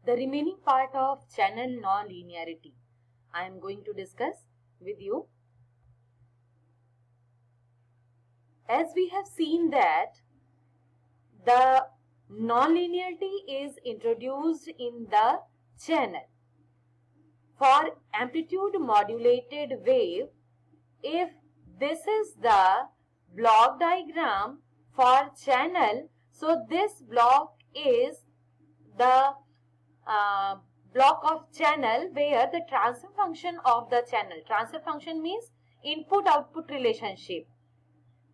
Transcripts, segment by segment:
the remaining part of channel non-linearity I am going to discuss with you. As we have seen that the non-linearity is introduced in the channel. For amplitude modulated wave, if this is the block diagram for channel, so this block is the block of channel where the transfer function of the channel. Transfer function means input-output relationship.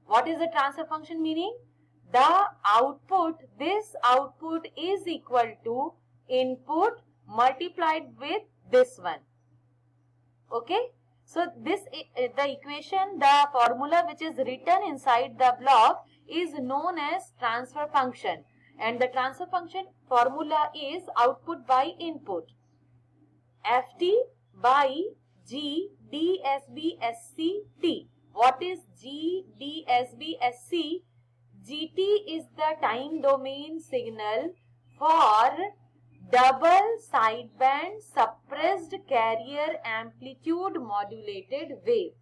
What is the transfer function meaning? The output, this output is equal to input multiplied with this one. Okay. So this the equation, the formula which is written inside the block is known as transfer function, and the transfer function formula is output by input. Ft by G DSB SC. What is G DSB SC? GT is the time domain signal for double sideband suppressed carrier amplitude modulated wave.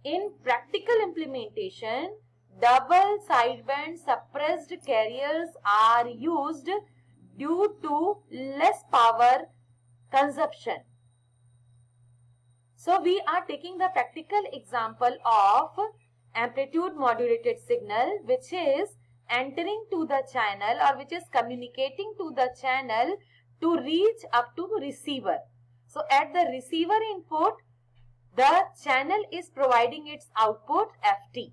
In practical implementation, double sideband suppressed carriers are used due to less power consumption. So we are taking the practical example of amplitude modulated signal which is entering to the channel or which is communicating to the channel to reach up to receiver. So at the receiver input, the channel is providing its output Ft.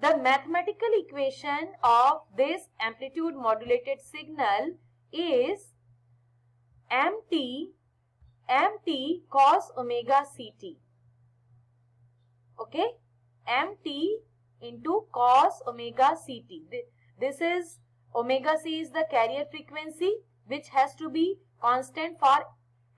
The mathematical equation of this amplitude modulated signal is mt cos omega ct. Okay, mt into cos omega ct. This is omega c is the carrier frequency which has to be constant for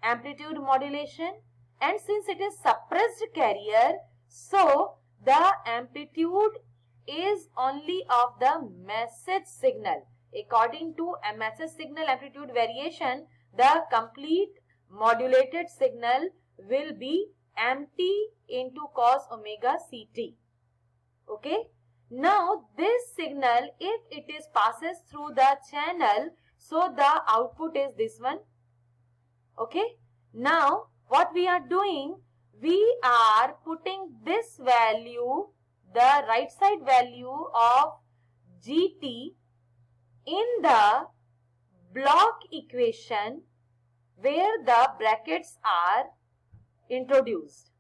amplitude modulation, and since it is suppressed carrier, so the amplitude is only of the message signal. According to a message signal amplitude variation, the complete modulated signal will be mt into cos omega ct. Okay. Now this signal, if it is passes through the channel, so the output is this one. Okay. Now what we are doing, we are putting this value, the right side value of GT in the block equation where the brackets are introduced.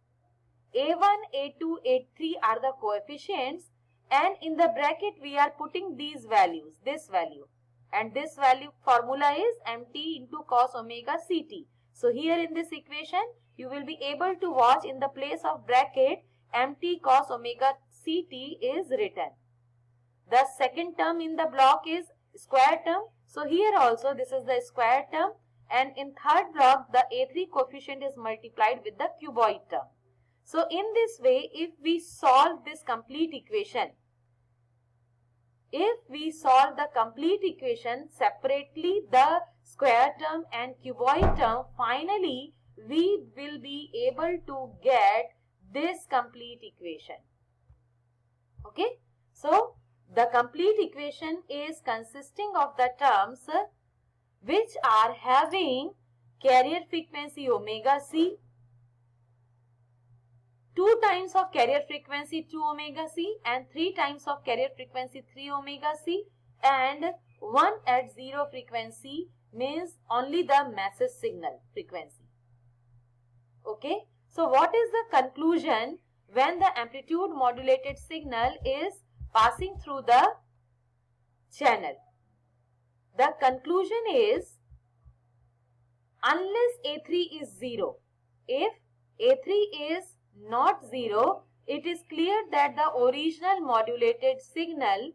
A1, A2, A3 are the coefficients, and in the bracket we are putting these values, this value, and this value formula is mt into cos omega ct. So here in this equation you will be able to watch in the place of bracket mt cos omega ct is written. The second term in the block is square term. So here also this is the square term, and in third block the A3 coefficient is multiplied with the cuboid term. So in this way, if we solve this complete equation, separately, the square term and cuboid term, finally we will be able to get this complete equation. Okay. So the complete equation is consisting of the terms which are having carrier frequency omega c, 2 times of carrier frequency 2 omega c, and 3 times of carrier frequency 3 omega c, and 1 at 0 frequency means only the message signal frequency. Okay. So what is the conclusion when the amplitude modulated signal is passing through the channel? The conclusion is, unless A3 is 0, if A3 is not 0, it is clear that the original modulated signal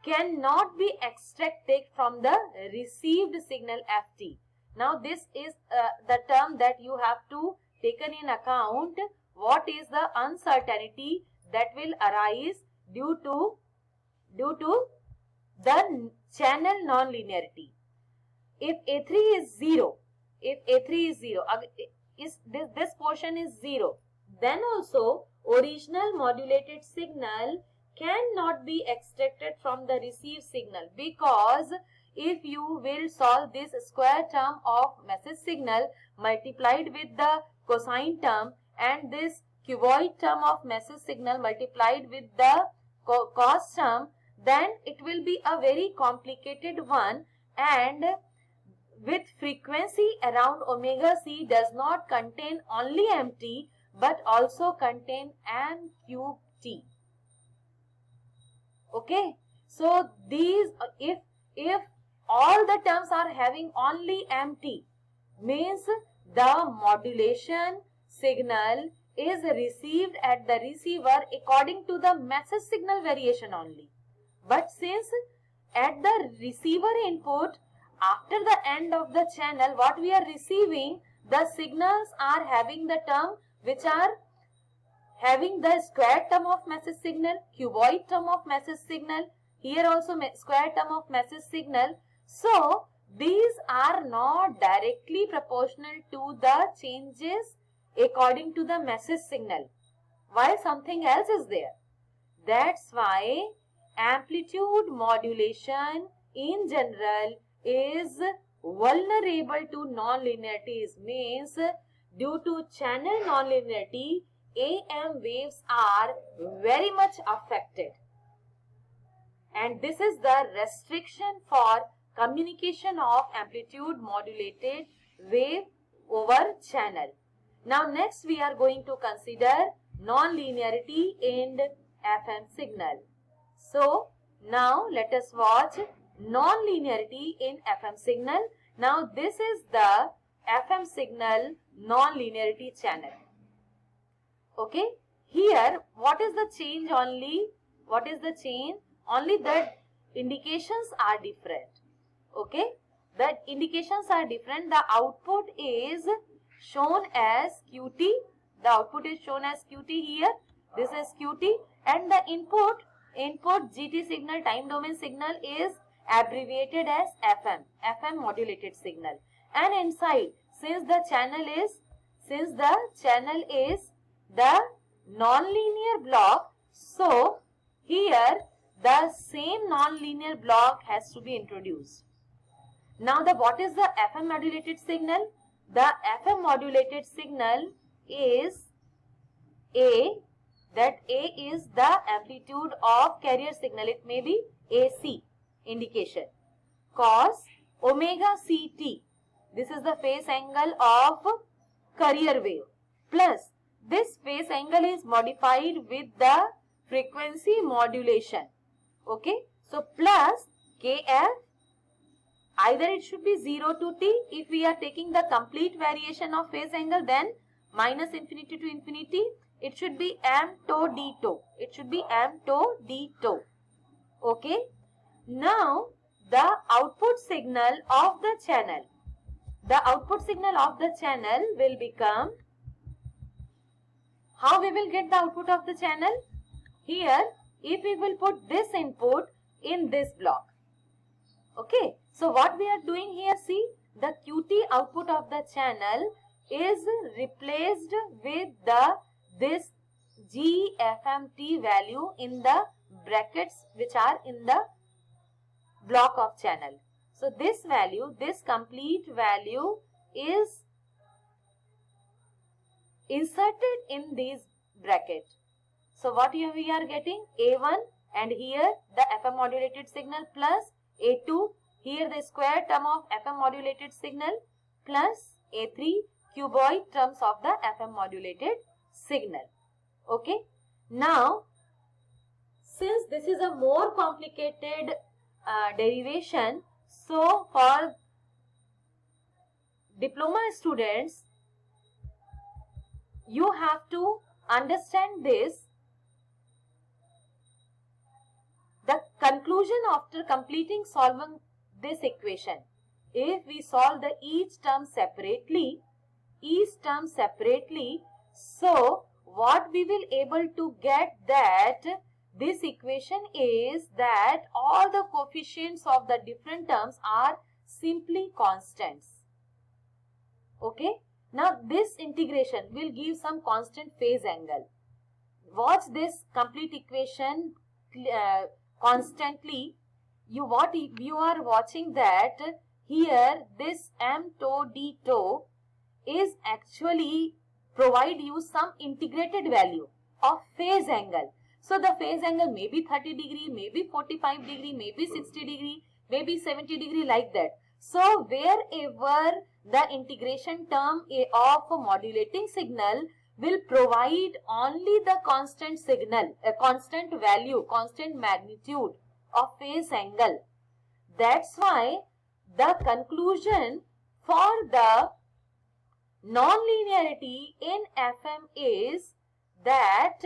cannot be extracted from the received signal Ft. Now this is the term that you have to taken in account. What is the uncertainty that will arise due to the channel non-linearity. If A3 is 0, is this portion is 0, then also original modulated signal cannot be extracted from the received signal, because if you will solve this square term of message signal multiplied with the cosine term and this cuboid term of message signal multiplied with the cos term, then it will be a very complicated one, and with frequency around omega c does not contain only mt but also contain m cube t. Okay, so these if all the terms are having only mt, means the modulation signal is received at the receiver according to the message signal variation only. But since at the receiver input, after the end of the channel, what we are receiving, the signals are having the term which are having the square term of message signal, cuboid term of message signal, here also square term of message signal. So these are not directly proportional to the changes according to the message signal, while something else is there. That's why amplitude modulation in general is vulnerable to non-linearities, means due to channel non-linearity, AM waves are very much affected. And this is the restriction for communication of amplitude modulated wave over channel. Now next we are going to consider non-linearity in FM signal. So now let us watch non-linearity in FM signal. Now this is the FM signal non-linearity channel. Okay, here what is the change only? What is the change? Only the indications are different. Okay, the indications are different. The output is shown as QT. The output is shown as QT here. This is QT, and the input GT signal, time domain signal, is abbreviated as FM modulated signal. And inside, since the channel is the non-linear block, so here the same non-linear block has to be introduced. Now what is the FM modulated signal? The FM modulated signal is A. That A is the amplitude of carrier signal. It may be AC indication. Cos omega CT. This is the phase angle of carrier wave. Plus this phase angle is modified with the frequency modulation. Okay. So plus KF. Either it should be 0 to T. If we are taking the complete variation of phase angle, then minus infinity to infinity, it should be m tau d tau. It should be m tau d tau. Okay. Now the output signal of the channel. The output signal of the channel will become, how we will get the output of the channel? Here, if we will put this input in this block. Okay. So what we are doing here, see, the QT output of the channel is replaced with this GFMT value in the brackets which are in the block of channel. So this value, this complete value is inserted in these brackets. So what here we are getting? A1, and here the FM modulated signal plus A2. Here the square term of FM modulated signal plus A3 cuboid terms of the FM modulated signal. Okay. Now, since this is a more complicated derivation, so for diploma students, you have to understand this. The conclusion after completing solving this equation, if we solve the each term separately, so what we will able to get that this equation is that all the coefficients of the different terms are simply constants. Okay. Now this integration will give some constant phase angle. Watch this complete equation constantly. You are watching that here this m tau d tau is actually provide you some integrated value of phase angle. So the phase angle may be 30 degree, maybe 45 degree, maybe 60 degree, maybe 70 degree, like that. So wherever the integration term of a modulating signal will provide only the constant signal, a constant value, constant magnitude of phase angle. That's why the conclusion for the non-linearity in FM is that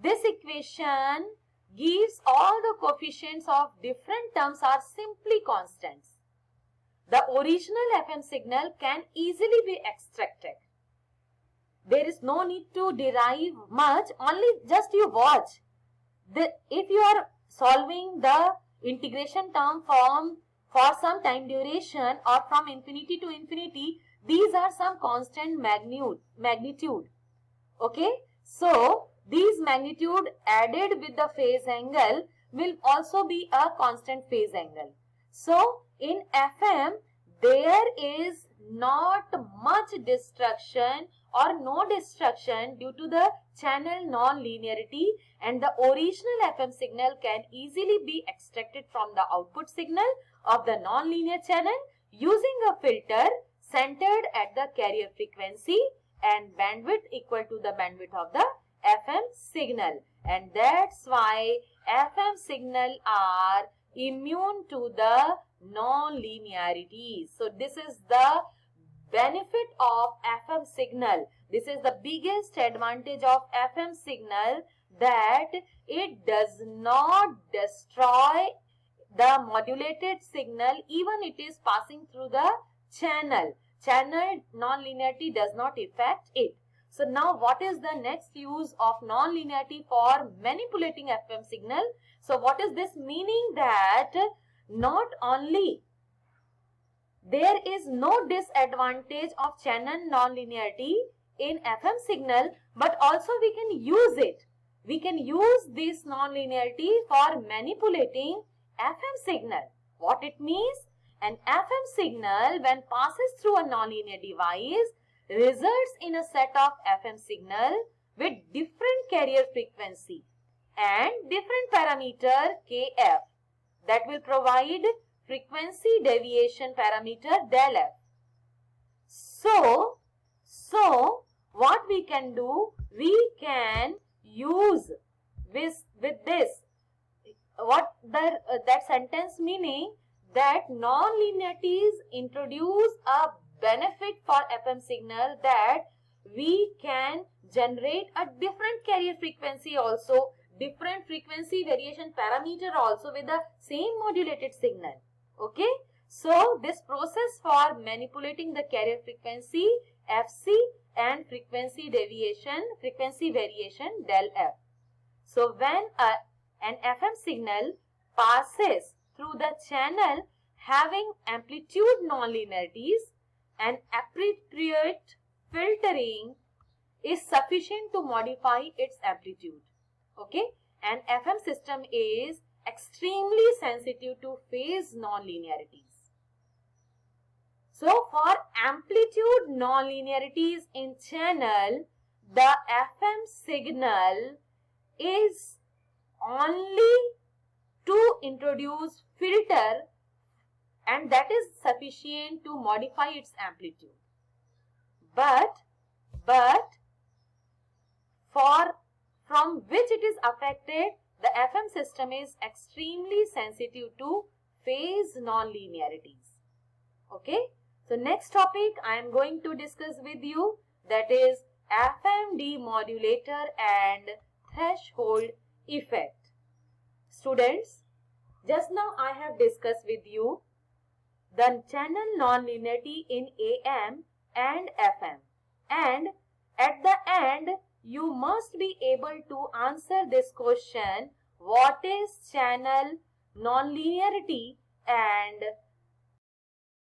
this equation gives all the coefficients of different terms are simply constants. The original FM signal can easily be extracted. There is no need to derive much, only just you watch. If you are solving the integration term form for some time duration or from infinity to infinity, these are some constant magnitude. Okay. So these magnitude added with the phase angle will also be a constant phase angle. So in FM there is not much destruction or no destruction due to the channel non-linearity, and the original FM signal can easily be extracted from the output signal of the non-linear channel using a filter centered at the carrier frequency and bandwidth equal to the bandwidth of the FM signal. And that's why FM signal are immune to the non-linearity. So this is the benefit of FM signal. This is the biggest advantage of FM signal, that it does not destroy the modulated signal even it is passing through the channel. Channel non-linearity does not affect it. So now what is the next use of non-linearity for manipulating FM signal? So what is this meaning? That not only there is no disadvantage of channel non-linearity in FM signal, but also we can use it. We can use this non-linearity for manipulating FM signal. What it means? An FM signal when passes through a non-linear device results in a set of FM signal with different carrier frequency and different parameter KF that will provide frequency deviation parameter del F. So what we can do? We can use with this what that sentence meaning, that non-linearities introduce a benefit for FM signal, that we can generate a different carrier frequency also, different frequency variation parameter also with the same modulated signal. Okay. So this process for manipulating the carrier frequency FC and frequency variation del F. So when an FM signal passes through the channel having amplitude non-linearities, an appropriate filtering is sufficient to modify its amplitude. Okay, and FM system is extremely sensitive to phase non-linearities. So for amplitude non-linearities in channel, the FM signal is only to introduce filter, and that is sufficient to modify its amplitude. But from which it is affected, the FM system is extremely sensitive to phase non-linearities. Okay. So next topic I am going to discuss with you, that is FM demodulator and threshold effect. Students, just now I have discussed with you the channel non-linearity in AM and FM, and at the end you must be able to answer this question, what is channel nonlinearity and